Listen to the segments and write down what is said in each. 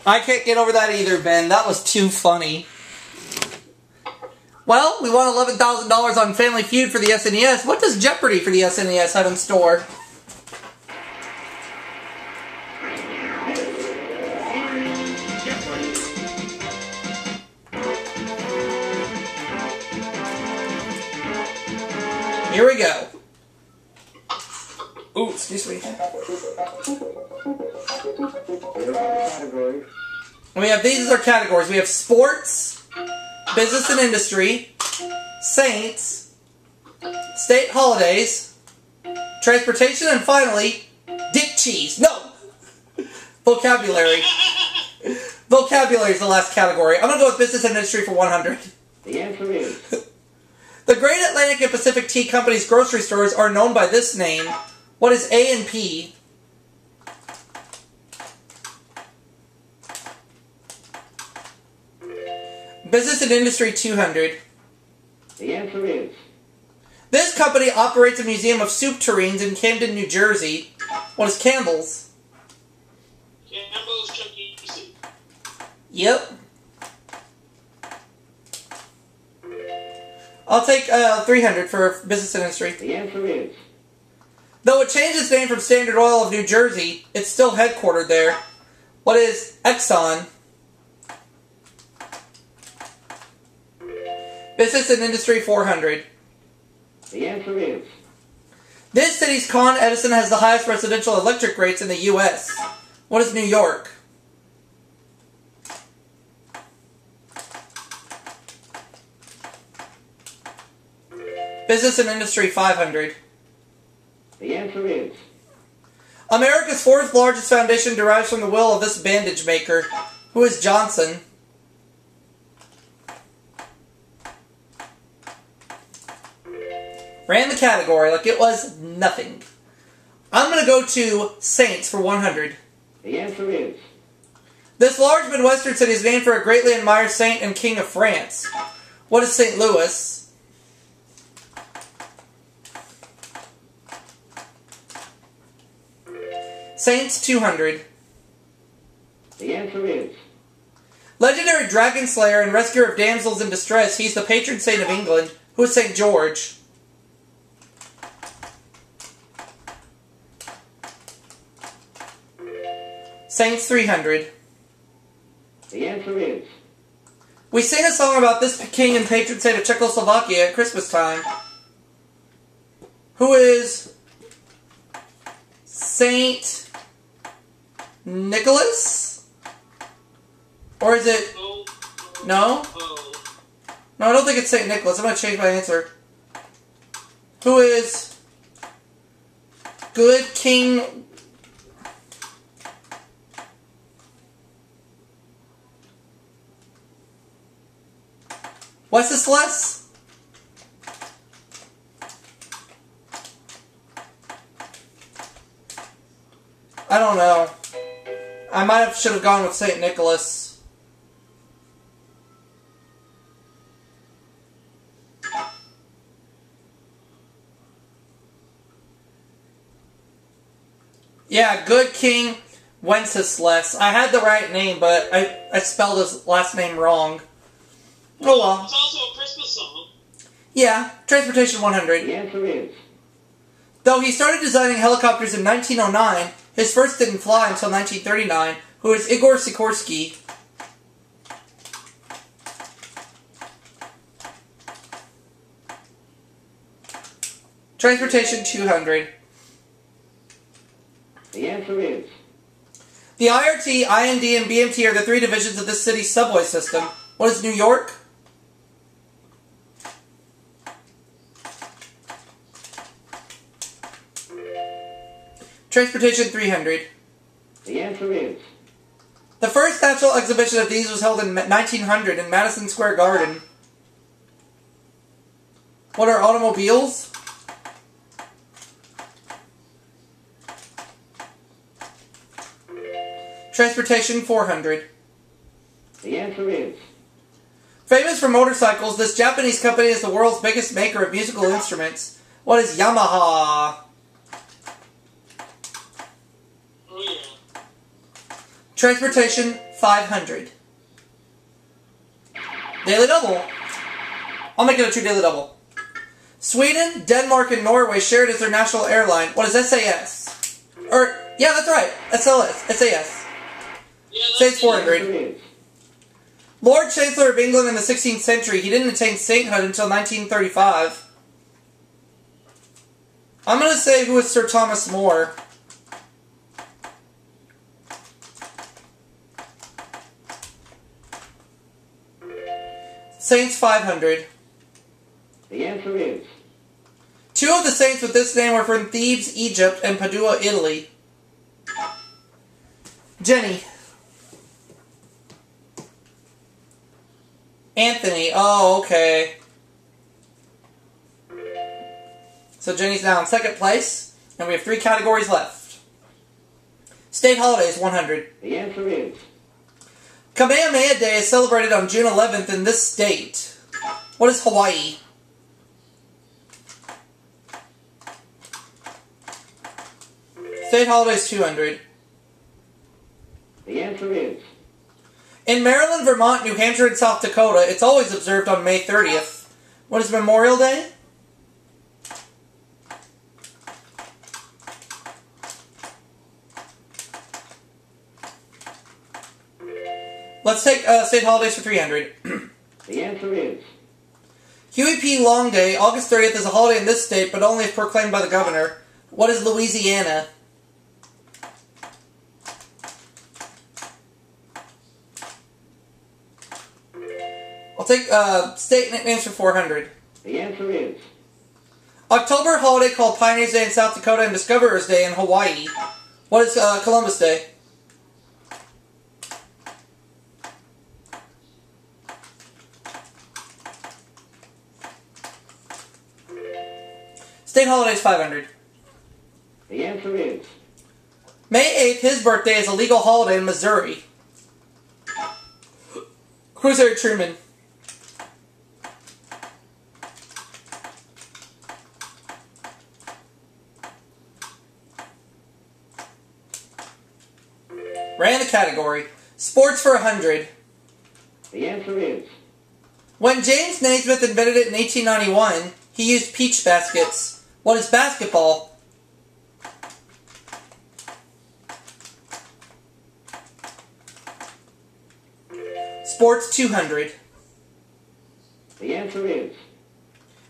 I can't get over that either, Ben. That was too funny. Well, we won $11,000 on Family Feud for the SNES. What does Jeopardy for the SNES have in store? Here we go. Ooh, excuse me. We have these as our categories. We have sports, business and industry, saints, state holidays, transportation, and finally, dick cheese. No! Vocabulary. Vocabulary is the last category. I'm going to go with business and industry for 100. The answer is... The Great Atlantic and Pacific Tea Company's grocery stores are known by this name. What is A and P? Business and Industry 200. The answer is... This company operates a museum of soup tureens in Camden, New Jersey. What is Campbell's? Campbell's Chunky Soup. Yep. I'll take 300 for business and industry. The answer is... Though it changed its name from Standard Oil of New Jersey, it's still headquartered there. What is Exxon? Business and industry 400. The answer is... This city's Con Edison has the highest residential electric rates in the U.S. What is New York? Business and industry 500. The answer is... America's fourth largest foundation derives from the will of this bandage maker. Who is Johnson? Ran the category like it was nothing. I'm going to go to Saints for 100. The answer is... This large Midwestern city is named for a greatly admired saint and king of France. What is St. Louis? Saints 200. The answer is... Legendary dragon slayer and rescuer of damsels in distress, he's the patron saint of England. Who is St. George? Saints 300. The answer is... We sing a song about this king and patron saint of Czechoslovakia at Christmas time. Who is Saint Nicholas? Or is it... No? No, I don't think it's Saint Nicholas. I'm going to change my answer. Who is Good King... Wenceslas? I don't know. I should have gone with Saint Nicholas. Yeah, Good King Wenceslas. I had the right name, but I spelled his last name wrong. Oh well. It's also a Christmas song. Yeah, Transportation 100. The answer is... Though he started designing helicopters in 1909, his first didn't fly until 1939. Who is Igor Sikorsky? Transportation 200. The answer is... The IRT, IND, and BMT are the three divisions of this city's subway system. What is New York? Transportation 300. The answer is... The first national exhibition of these was held in 1900 in Madison Square Garden. What are automobiles? Transportation 400. The answer is... Famous for motorcycles, this Japanese company is the world's biggest maker of musical instruments. What is Yamaha? Oh yeah. Transportation 500. Daily double. I'll make it a true daily double. Sweden, Denmark, and Norway share it as their national airline. What is SAS? Yeah, that's right. SAS. SAS. Yeah, Saints 400. Lord Chancellor of England in the 16th century. He didn't attain sainthood until 1935. I'm going to say who is Sir Thomas More. Saints 500. The answer is... Two of the saints with this name were from Thebes, Egypt, and Padua, Italy. Jenny. Anthony. Oh, okay. So Jenny's now in second place, and we have 3 categories left. State holidays, 100. The answer is... Kamehameha Day is celebrated on June 11th in this state. What is Hawaii? State holidays, 200. The answer is... In Maryland, Vermont, New Hampshire, and South Dakota, it's always observed on May 30th. What is Memorial Day? Let's take state holidays for 300. The answer is... Huey P. Long Day, August 30th, is a holiday in this state, but only if proclaimed by the governor. What is Louisiana? I'll take state nicknames for 400. The answer is... October holiday called Pioneers Day in South Dakota and Discoverers Day in Hawaii. What is Columbus Day? State holidays, 500. The answer is... May 8th, his birthday, is a legal holiday in Missouri. Who's Harry Truman? Ran the category. Sports for 100. The answer is... When James Naismith invented it in 1891, he used peach baskets. What is basketball? Sports 200. The answer is...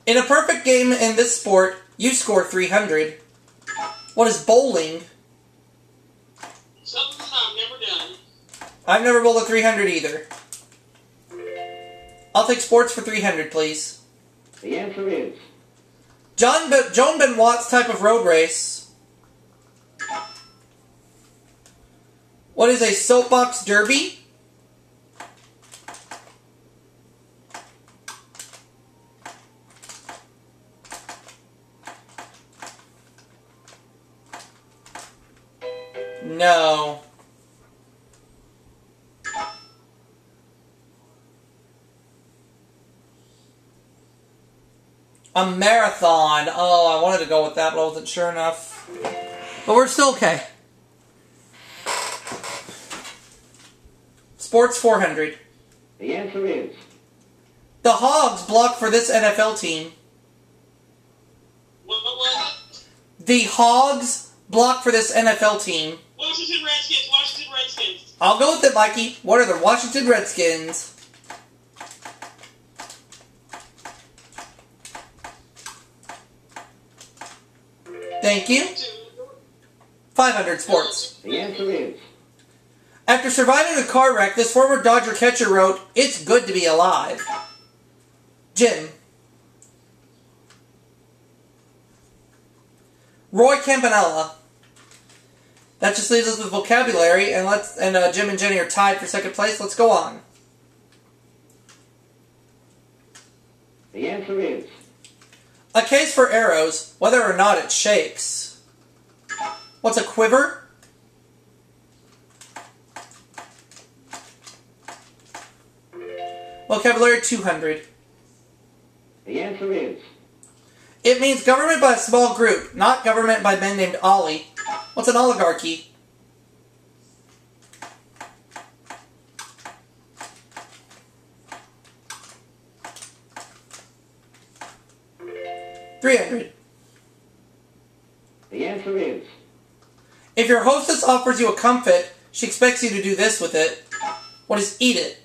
In a perfect game in this sport, you score 300. What is bowling? Something I've never done. I've never bowled a 300 either. I'll take sports for 300, please. The answer is... Joan Benoit's type of road race. What is a soapbox derby? No. A marathon. Oh, I wanted to go with that, but I wasn't sure enough. But we're still okay. Sports 400. The answer is... The Hogs block for this NFL team. What was it? The Hogs block for this NFL team. Washington Redskins. Washington Redskins. I'll go with it, Mikey. What are the Washington Redskins? Thank you. 500 sports. The answer is... After surviving a car wreck, this former Dodger catcher wrote, "It's good to be alive." Jim. Roy Campanella. That just leaves us with vocabulary, and Jim and Jenny are tied for second place. Let's go on. The answer is... A case for arrows, whether or not it shakes. What's a quiver? Vocabulary 200. The answer is... It means government by a small group, not government by men named Ollie. What's an oligarchy? 300. The answer is If your hostess offers you a comfit, she expects you to do this with it. What is eat it?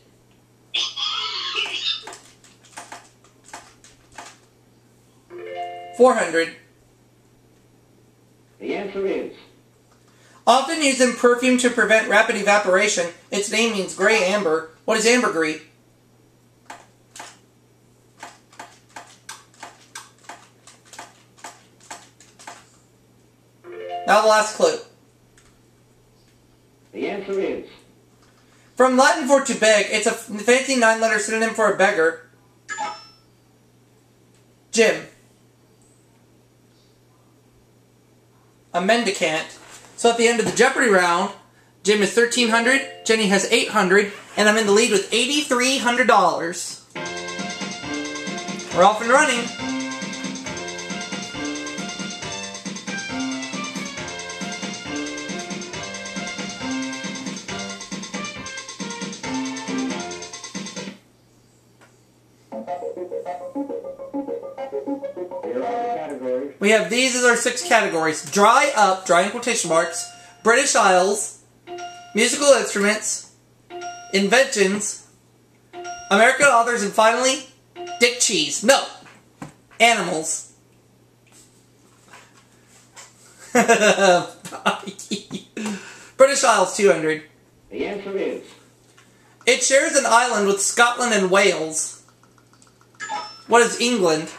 400. the answer is Often used in perfume to prevent rapid evaporation, its name means gray amber. What is ambergris? Now the last clue. the answer is From Latin for to beg, it's a fancy 9-letter synonym for a beggar. Jim. A mendicant. So at the end of the Jeopardy round, Jim is $1,300, Jenny has $800, and I'm in the lead with $8,300. We're off and running. here are the categories. We have these as our 6 categories. Dry up, dry in quotation marks, British Isles, musical instruments, inventions, American authors, and finally, dick cheese. No, animals. British Isles, 200. The answer is It shares an island with Scotland and Wales. What is England?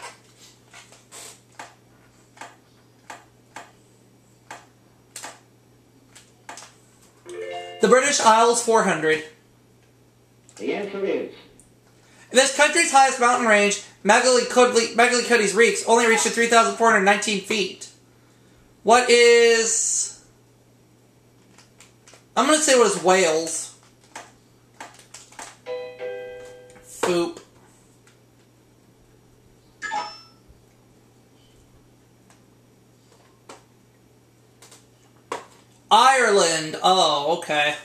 The British Isles, 400. the answer is This country's highest mountain range, Magalikoodi's Reeks, only reached to 3,419 feet. What is... I'm going to say what is Wales. Foop. Ireland. Oh, okay.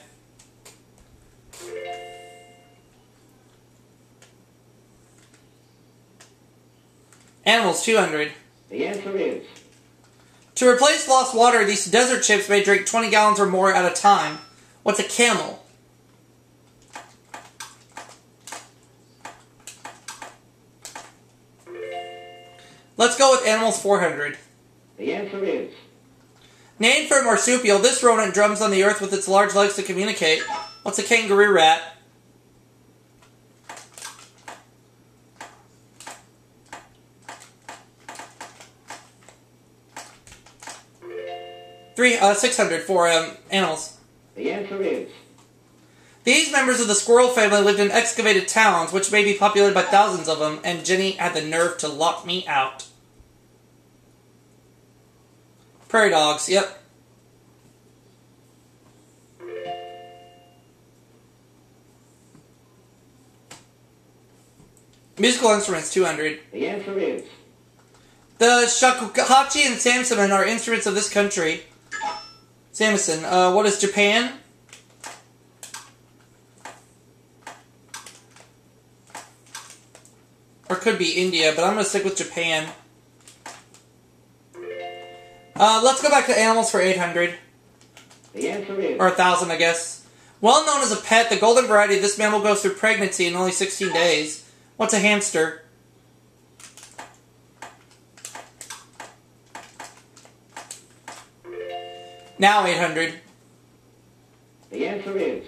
Animals, 200. the answer is To replace lost water, these desert chimps may drink 20 gallons or more at a time. What's a camel? Let's go with animals, 400. the answer is Named for a marsupial, this rodent drums on the earth with its large legs to communicate. What's a kangaroo rat? Three, 600 for animals. the answer is These members of the squirrel family lived in excavated towns, which may be populated by thousands of them, and Jenny had the nerve to lock me out. Prairie dogs, yep. Musical instruments, 200. the answer is The shakuhachi and samisen are instruments of this country. Samisen, what is Japan? Or could be India, but I'm going to stick with Japan. Let's go back to animals for 800. the answer is Or 1,000, I guess. Well known as a pet, the golden variety of this mammal goes through pregnancy in only 16 days. What's a hamster? Now 800. the answer is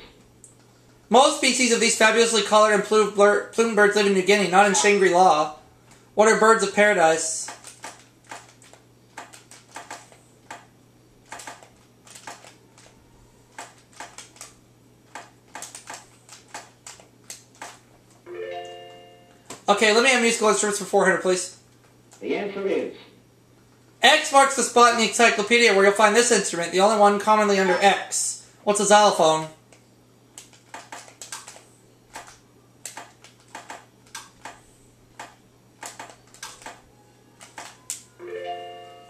Most species of these fabulously colored and plumed birds live in New Guinea, not in Shangri-La. What are birds of paradise? Okay, let me have musical instruments for 400, please. the answer is X marks the spot in the encyclopedia where you'll find this instrument, the only one commonly under X. What's a xylophone?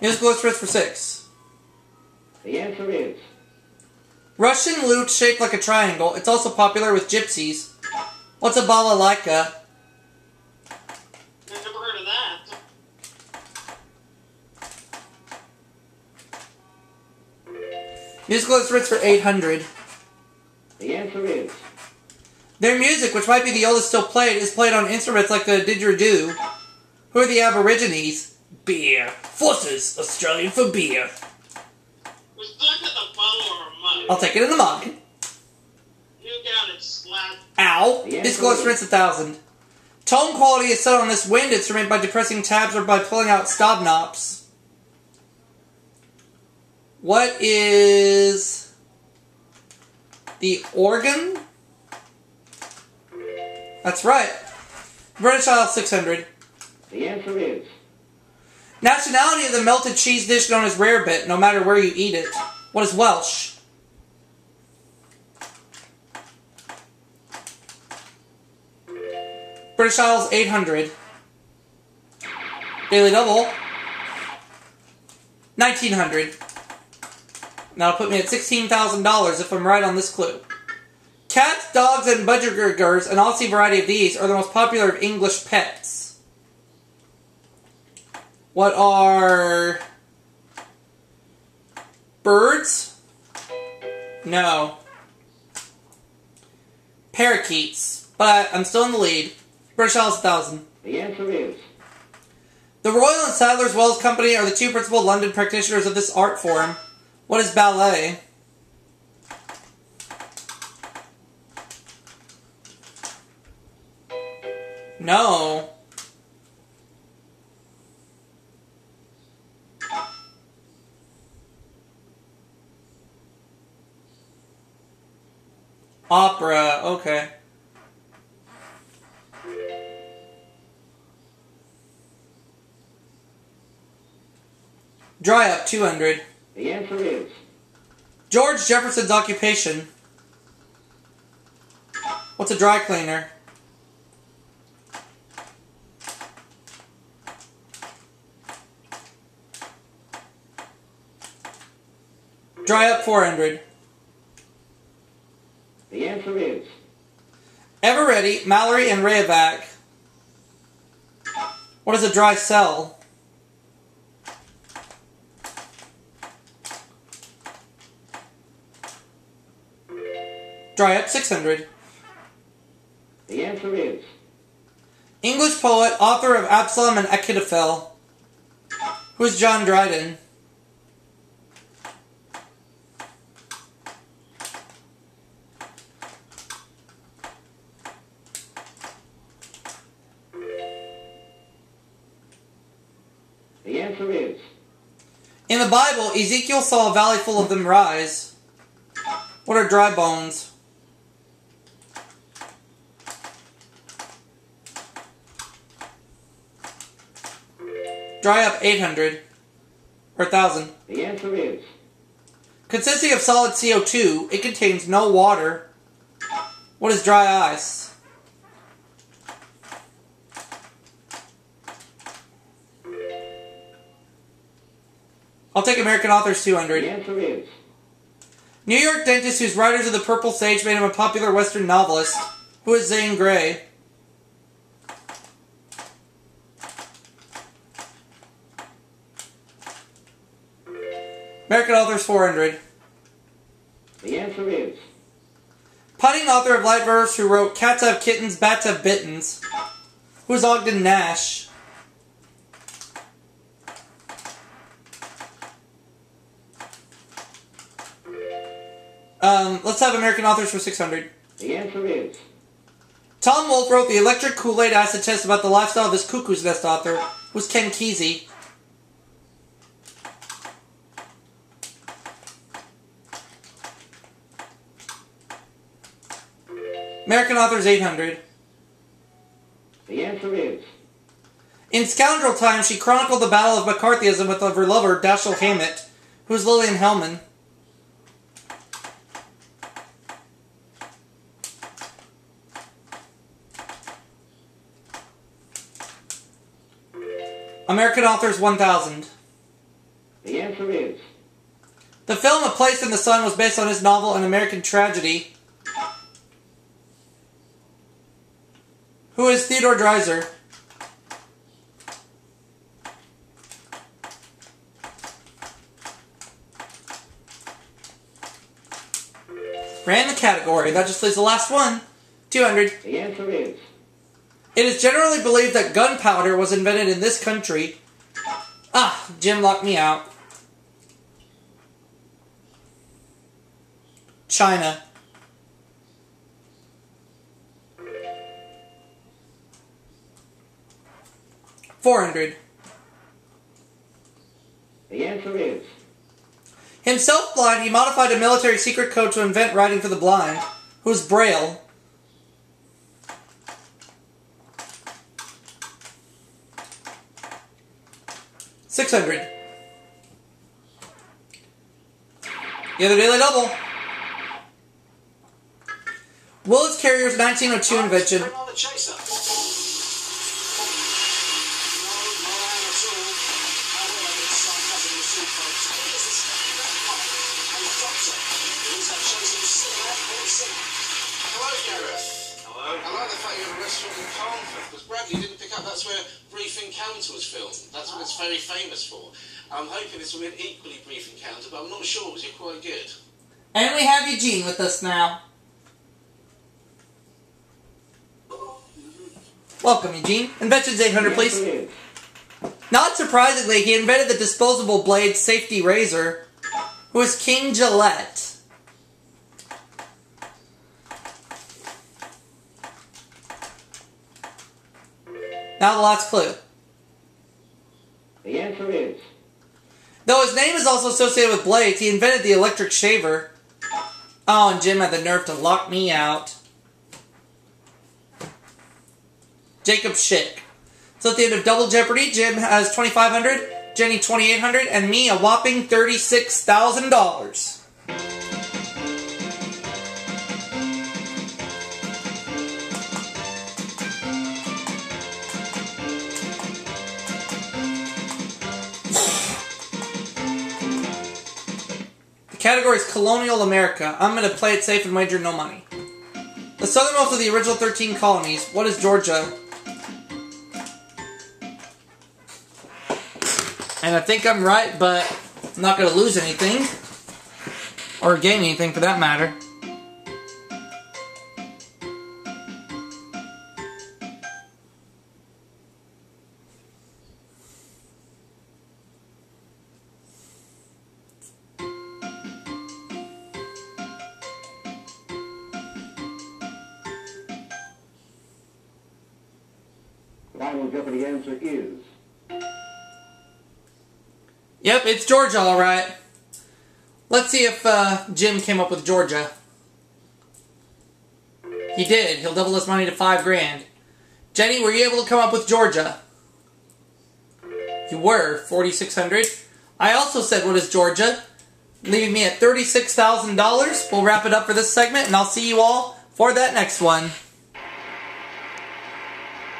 Musical instruments for 6. the answer is Russian lute shaped like a triangle. It's also popular with gypsies. What's a balalaika? I've never heard of that. Musical instruments for 800. The answer is Their music, which might be the oldest still played, is played on instruments like the didgeridoo. Who are the Aborigines? Beer. Forces, Australian for beer. Was that in the bottle or a mug? I'll take it in the mug. You got it, slap. Ow. Yeah, Musical instruments 1,000. Tone quality is set on this wind instrument by depressing tabs or by pulling out stop knobs. What is the organ? That's right. British Isles 600. the answer is Nationality of the melted cheese dish known as rarebit, no matter where you eat it. What is Welsh? British Isles 800. Daily Double 1900. That'll put me at $16,000 if I'm right on this clue. Cats, dogs, and budgergers, an Aussie variety of these, are the most popular of English pets. What are birds? No. Parakeets. But I'm still in the lead. British Isles 1,000. the answer is The Royal and Sadler's Wells Company are the two principal London practitioners of this art form. What is ballet? No. Opera, okay. Dry up, 200. the answer is George Jefferson's occupation. What's a dry cleaner? Dry up, 400. the answer is Eveready, Mallory, and Rayovac. What is a dry cell? Dry up, 600. the answer is English poet, author of Absalom and Achitophel. Who is John Dryden? the answer is In the Bible, Ezekiel saw a valley full of them rise. What are dry bones? Dry up, 800. Or 1,000. the answer is Consisting of solid CO2, it contains no water. What is dry ice? I'll take American Authors, the 200. answer is New York dentist whose Riders of the Purple Sage made him a popular Western novelist. Who is Zane Grey? American Authors, 400. the answer is Punning author of light verse who wrote Cats Have Kittens, Bats Have Bittens. Who is Ogden Nash? Let's have American Authors for 600. the answer is Tom Wolfe wrote the Electric Kool-Aid Acid Test about the lifestyle of his Cuckoo's Nest author. Who's Ken Kesey? American Authors, 800. the answer is In Scoundrel Time, she chronicled the battle of McCarthyism with her lover, Dashiell Hammett. Who's Lillian Hellman? American Authors, 1,000. the answer is The film A Place in the Sun was based on his novel An American Tragedy. Who is Theodore Dreiser? Ran the category. That just leaves the last one. 200. The answer is It is generally believed that gunpowder was invented in this country. Ah, Jim locked me out. China. $400. the answer is Himself blind, he modified a military secret code to invent writing for the blind, who's Braille. $600. The other daily double. Willis Carrier's 1902 invention. Bring on the chaser. No, no, at all. However, it's sarcasm and soup, folks. Here's the standing that pipe and the doctor. Who's that chaser who's sitting out for the scene? Hello, Gareth. Hello. I like the fact you have a restaurant in Carnforth, because Bradley didn't pick up that's where Brief Encounter was filmed. That's what it's very famous for. I'm hoping this will be an equally brief encounter, but I'm not sure because you're quite good. And we have Eugene with us now. Welcome, Eugene. Inventions 800, the please. answer is Not surprisingly, he invented the disposable blade safety razor, who is King Gillette. Now the last clue. the answer is Though his name is also associated with blades, he invented the electric shaver. Oh, and Jim had the nerve to lock me out. Jacob Schick. So at the end of Double Jeopardy, Jim has $2,500, Jenny $2,800, and me a whopping $36,000. The category is Colonial America. I'm going to play it safe and wager no money. The southernmost of the original 13 colonies. What is Georgia? And I think I'm right, but I'm not going to lose anything. Or gain anything for that matter. the final Jeopardy answer is Yep, it's Georgia, alright. Let's see if Jim came up with Georgia. He did. He'll double his money to $5,000. Jenny, were you able to come up with Georgia? You were. $4,600. I also said, what is Georgia? Leaving me at $36,000. We'll wrap it up for this segment, and I'll see you all for that next one.